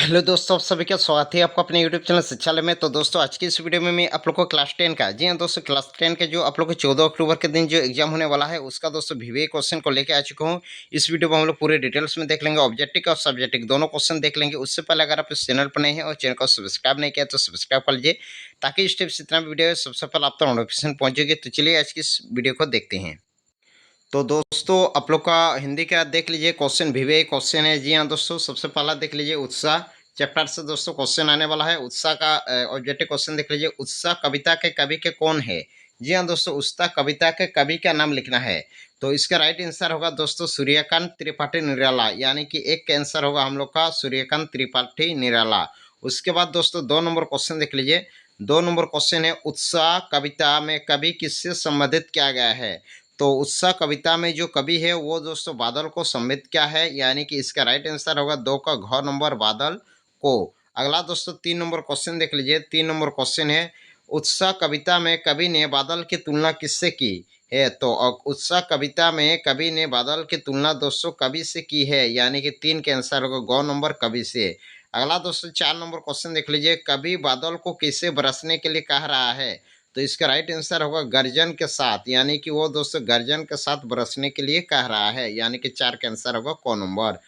Hello दोस्तों, आप सभी का स्वागत है आपको अपने यूट्यूब चैनल शिक्षालय में। तो दोस्तों, आज की इस वीडियो में मैं आप लोग को क्लास 10 का जी हाँ दोस्तों, क्लास 10 के जो आप लोग को 14 अक्टूबर के दिन जो एग्जाम होने वाला है उसका दोस्तों वीवीए क्वेश्चन को लेके आ चुका हूँ। इस वीडियो में हम लोग पूरे डिटेल्स में देख लेंगे, ऑब्जेक्टिव और सब्जेक्टिव दोनों क्वेश्चन देख लेंगे। उससे पहले अगर आप इस चैनल पर नए हैं और चैनल को सब्सक्राइब नहीं किया तो सब्सक्राइब कर लीजिए, ताकि इस टाइप से जितना वीडियो है सबसे पहले आप तक नोटिफिकेशन पहुंचेगी। तो चलिए आज की इस वीडियो को देखते हैं। तो दोस्तों, आप लोग का हिंदी का देख लीजिए क्वेश्चन, वीवीए क्वेश्चन है। जी हाँ दोस्तों, सबसे पहला देख लीजिए उत्साह चैप्टर से दोस्तों क्वेश्चन आने वाला है। उत्साह का ऑब्जेक्टिव क्वेश्चन देख लीजिए। उत्साह कविता के कवि के कौन है? जी हाँ दोस्तों, उत्साह कविता के कवि का नाम लिखना है। तो इसका राइट आंसर होगा दोस्तों सूर्यकांत त्रिपाठी निराला, यानी कि एक का आंसर होगा हम लोग का सूर्यकांत त्रिपाठी निराला। उसके बाद दोस्तों 2 नंबर क्वेश्चन देख लीजिए। 2 नंबर क्वेश्चन है उत्साह कविता में कवि किससे संबंधित किया गया है? तो उत्साह कविता में जो कवि है वो दोस्तों बादल को संबंधित क्या है, यानी कि इसका राइट आंसर होगा 2 का घ नंबर बादल को। अगला दोस्तों 3 नंबर क्वेश्चन देख लीजिए। 3 नंबर क्वेश्चन है उत्साह कविता में कवि ने बादल की तुलना किससे की है? तो उत्साह कविता में कवि ने बादल की तुलना दोस्तों कवि से की है, यानी कि 3 के आंसर होगा ग नंबर कवि से। अगला दोस्तों 4 नंबर क्वेश्चन देख लीजिए। कवि बादल को किसे बरसने के लिए कह रहा है? तो इसका राइट आंसर होगा गर्जन के साथ, यानी कि वो दोस्तों गर्जन के साथ बरसने के लिए कह रहा है, यानी कि 4 का आंसर होगा क नंबर।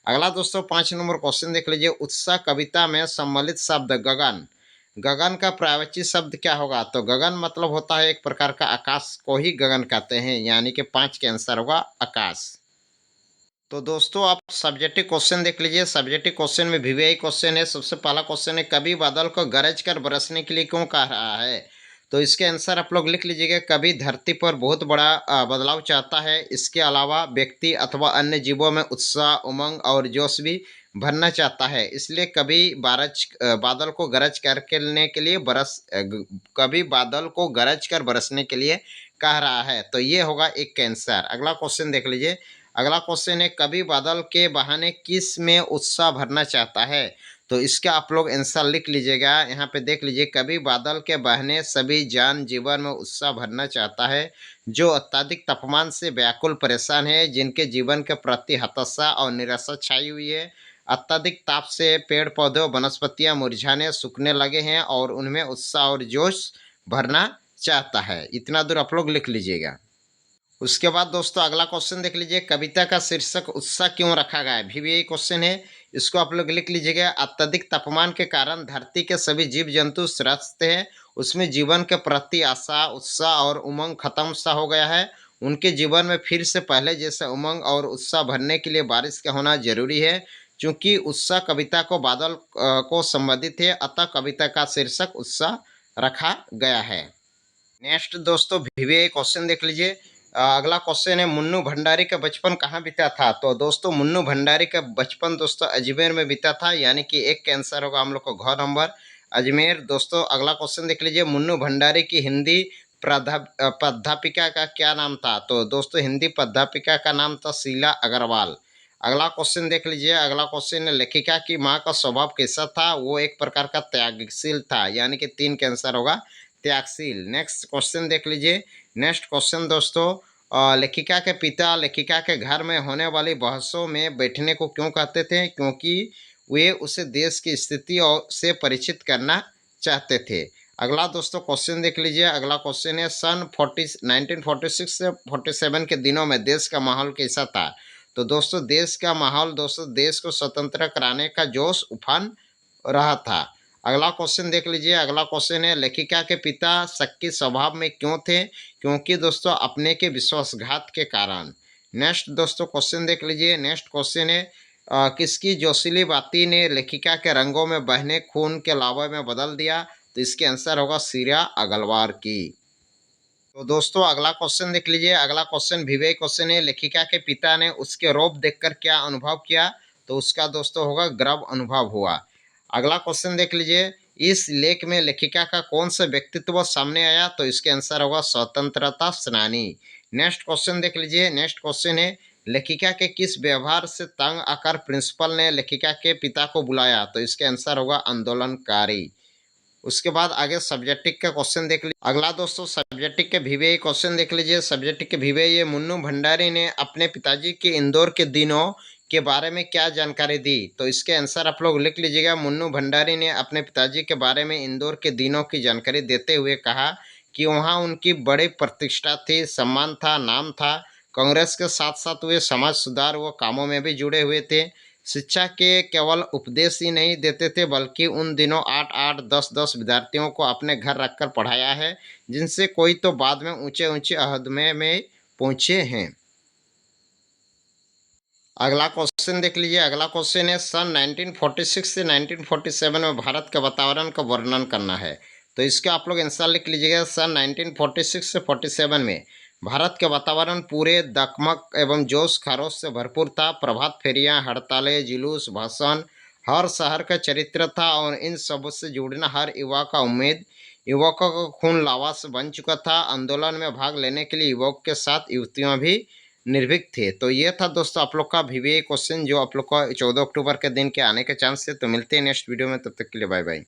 अगला दोस्तों 5 नंबर क्वेश्चन देख लीजिए। उत्साह कविता में सम्मिलित शब्द गगन, गगन का पर्यायवाची शब्द क्या होगा? तो गगन मतलब होता है एक प्रकार का आकाश को ही गगन कहते हैं, यानी कि 5 के आंसर होगा आकाश। तो दोस्तों आप सब्जेक्टिव क्वेश्चन देख लीजिए। सब्जेक्टिव क्वेश्चन में वीवीआई क्वेश्चन है। सबसे पहला क्वेश्चन है कवि बादल को गरज कर बरसने के लिए क्यों कह रहा है? तो इसके आंसर आप लोग लिख लीजिएगा। कवि धरती पर बहुत बड़ा बदलाव चाहता है। इसके अलावा व्यक्ति अथवा अन्य जीवों में उत्साह, उमंग और जोश भी भरना चाहता है, इसलिए कवि बादल को गरज करने के लिए कवि बादल को गरज कर बरसने के लिए कह रहा है। तो ये होगा एक का आंसर। अगला क्वेश्चन देख लीजिए। अगला क्वेश्चन है कवि बादल के बहाने किस में उत्साह भरना चाहता है? तो इसका आप लोग आंसर लिख लीजिएगा। यहाँ पे देख लीजिए। कवि बादल के बहाने सभी जान जीवन में उत्साह भरना चाहता है जो अत्यधिक तापमान से व्याकुल परेशान है, जिनके जीवन के प्रति हताशा और निराशा छाई हुई है। अत्यधिक ताप से पेड़ पौधे वनस्पतियां मुरझाने सूखने लगे हैं और उनमें उत्साह और जोश भरना चाहता है। इतना दूर आप लोग लिख लीजिएगा। उसके बाद दोस्तों अगला क्वेश्चन देख लीजिए। कविता का शीर्षक उत्साह क्यों रखा गया है? भी यही क्वेश्चन है। इसको आप लोग लिख लीजिएगा। अत्यधिक तापमान के कारण धरती के सभी जीव जंतु त्रस्त हैं। उसमें जीवन के प्रति आशा, उत्साह और उमंग खत्म सा हो गया है। उनके जीवन में फिर से पहले जैसे उमंग और उत्साह भरने के लिए बारिश का होना जरूरी है। चूंकि उत्साह कविता को बादल को संबंधित है, अतः कविता का शीर्षक उत्साह रखा गया है। नेक्स्ट दोस्तों वीवीआई क्वेश्चन देख लीजिए। अगला क्वेश्चन है मुन्नू भंडारी का बचपन कहाँ बीता था? तो दोस्तों मुन्नू भंडारी का बचपन दोस्तों अजमेर में बीता था, यानी कि एक का आंसर होगा हम लोग को घ नंबर अजमेर। दोस्तों अगला क्वेश्चन देख लीजिए। मुन्नू भंडारी की हिंदी प्राध्यापिका का क्या नाम था? तो दोस्तों हिंदी प्राध्यापिका का नाम था शीला अग्रवाल। अगला क्वेश्चन देख लीजिए। अगला क्वेश्चन है लेखिका की माँ का स्वभाव कैसा था? वो एक प्रकार का त्यागशील था, यानी कि 3 का आंसर होगा त्यागशील। नेक्स्ट क्वेश्चन देख लीजिए। नेक्स्ट क्वेश्चन दोस्तों लेखिका के पिता लेखिका के घर में होने वाली बहसों में बैठने को क्यों कहते थे? क्योंकि वे उसे देश की स्थिति और से परिचित करना चाहते थे। अगला दोस्तों क्वेश्चन देख लीजिए। अगला क्वेश्चन है सन 1946 से 47 के दिनों में देश का माहौल कैसा था? तो दोस्तों देश का माहौल दोस्तों देश को स्वतंत्र कराने का जोश उफान रहा था। अगला क्वेश्चन देख लीजिए। अगला क्वेश्चन है लेखिका के पिता शक्की स्वभाव में क्यों थे? क्योंकि दोस्तों अपने के विश्वासघात के कारण। नेक्स्ट दोस्तों क्वेश्चन देख लीजिए। नेक्स्ट क्वेश्चन है किसकी जोशीली बाती ने लेखिका के रंगों में बहने खून के लावे में बदल दिया? तो इसके आंसर होगा शीला अग्रवाल की। तो दोस्तों अगला क्वेश्चन देख लीजिए। अगला क्वेश्चन वीवीआई क्वेश्चन है लेखिका के पिता ने उसके रोब देखकर क्या अनुभव किया? तो उसका दोस्तों होगा गर्व अनुभव हुआ। अगला क्वेश्चन देख लीजिए। इस लेख में लेखिका का कौन सा व्यक्तित्व सामने आया? तो इसके आंसर होगा स्वतंत्रता सेनानी। नेक्स्ट क्वेश्चन देख लीजिए। नेक्स्ट क्वेश्चन है लेखिका के किस व्यवहार से तंग आकर प्रिंसिपल ने लेखिका के पिता को बुलाया? तो इसके आंसर होगा आंदोलनकारी। उसके बाद आगे सब्जेक्टिव का क्वेश्चन देख लीजिए। अगला दोस्तों सब्जेक्टिव के वीवीआई क्वेश्चन देख लीजिए। सब्जेक्टिव के वीवीआई मुन्नू भंडारी ने अपने पिताजी के इंदौर के दिनों के बारे में क्या जानकारी दी? तो इसके आंसर आप लोग लिख लीजिएगा। मुन्नू भंडारी ने अपने पिताजी के बारे में इंदौर के दिनों की जानकारी देते हुए कहा कि वहाँ उनकी बड़ी प्रतिष्ठा थी, सम्मान था, नाम था। कांग्रेस के साथ-साथ वे समाज सुधार व कामों में भी जुड़े हुए थे। शिक्षा के केवल उपदेश ही नहीं देते थे, बल्कि उन दिनों 8-8, 10-10 विद्यार्थियों को अपने घर रखकर पढ़ाया है, जिनसे कोई तो बाद में ऊँचे-ऊँचे ओहदे में पहुँचे हैं। अगला क्वेश्चन देख लीजिए। अगला क्वेश्चन है सन 1946 से 1947 में भारत के वातावरण का वर्णन करना है। तो इसका आप लोग आंसर लिख लीजिएगा। सन 1946 से 47 में भारत के वातावरण पूरे दकमक एवं जोश खरोश से भरपूर था। प्रभात फेरियां, हड़तालें, जुलूस, भाषण, हर शहर का चरित्र था और इन सब से जुड़ना हर युवा का उम्मीद। युवकों का खून लावा से बन चुका था। आंदोलन में भाग लेने के लिए युवक के साथ युवतियां भी निर्भीक थे। तो ये था दोस्तों आप लोग का VVA क्वेश्चन, जो आप लोग का 14 अक्टूबर के दिन के आने के चांस है। तो मिलते हैं नेक्स्ट वीडियो में, तब तक के लिए बाय बाय।